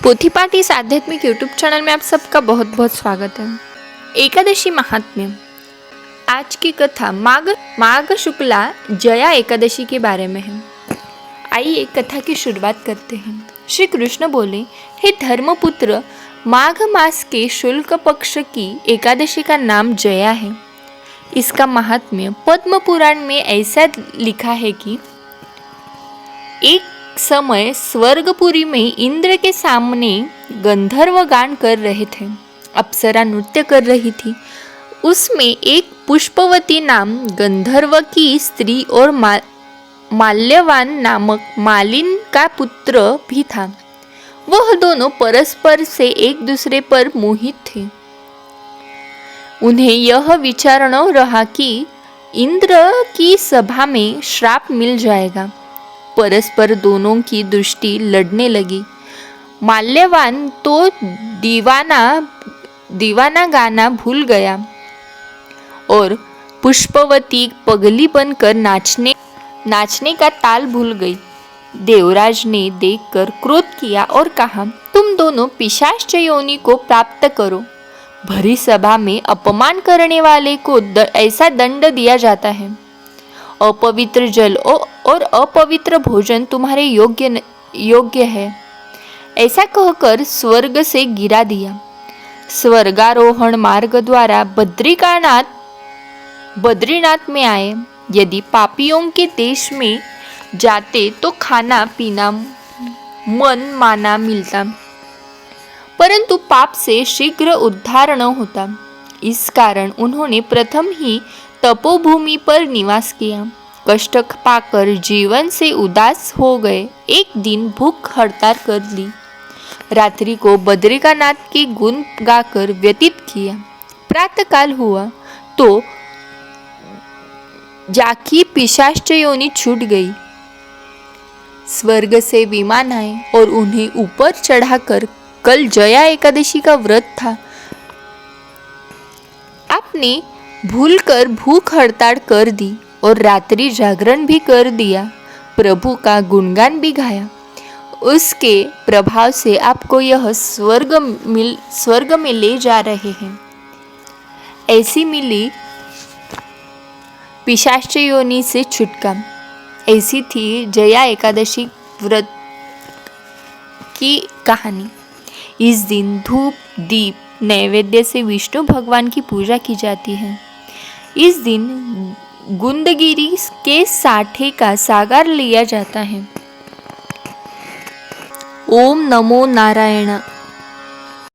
पोथीपाठ इस आध्यात्मिक YouTube channel में आप सबका बहुत बहुत स्वागत है। एकादशी महात्म्य। आज की कथा माघ शुक्ला जया एकादशी के बारे में है। आइए कथा की शुरुआत करते हैं। श्री कृष्ण बोले, हे धर्मपुत्र, माघ मास के शुक्ल पक्ष की एकादशी का नाम जया है। इसका महात्म्य पद्म पुराण में ऐसा लिखा है कि एक समय स्वर्गपुरी में इंद्र के सामने गंधर्व गान कर रहे थे। अप्सरा नृत्य कर रही थी। उसमें एक पुष्पवती नाम गंधर्व की स्त्री और माल्यवान नामक मालिन का पुत्र भी था। वह दोनों परस्पर से एक दूसरे पर मोहित थे। उन्हें यह विचार न रहा कि इंद्र की सभा में श्राप मिल जाएगा। परस्पर दोनों की दृष्टि लड़ने लगी। माल्यवान तो दीवाना गाना भूल गया और पुष्पवती पगली बनकर नाचने का ताल भूल गई। देवराज ने देखकर क्रोध किया और कहा, तुम दोनों पिशाच योनि को प्राप्त करो। भरी सभा में अपमान करने वाले को ऐसा दंड दिया जाता है। अपवित्र जल और अपवित्र भोजन तुम्हारे योग्य है। ऐसा कहकर स्वर्ग से गिरा दिया। स्वर्गारोहण मार्ग द्वारा बद्रीनाथ में आए। यदि पापियों के देश में जाते तो खाना पीना मन माना मिलता, परंतु पाप से शीघ्र उद्धार न होता। इस कारण उन्होंने प्रथम ही तपोभूमि पर निवास किया। कष्ट पाकर जीवन से उदास हो गए। एक दिन भूख हड़ताल कर ली। रात्रि को बद्रिकानाथ के गुण गाकर व्यतीत किया। प्रातःकाल हुआ तो जाकी पिशाच योनि छूट गई। स्वर्ग से विमान आए और उन्हें ऊपर चढ़ाकर कल जया एकादशी का व्रत था। आपने भूलकर भूख हड़ताल कर दी और रात्रि जागरण भी कर दिया। प्रभु का गुणगान भी गाया। उसके प्रभाव से आपको यह स्वर्ग में ले जा रहे हैं। ऐसी मिली पिशाच योनि से छुटका। ऐसी थी जया एकादशी व्रत की कहानी। इस दिन धूप दीप नैवेद्य से विष्णु भगवान की पूजा की जाती है। इस दिन गुंदगिरी के साठे का सागर लिया जाता है। ओम नमो नारायण।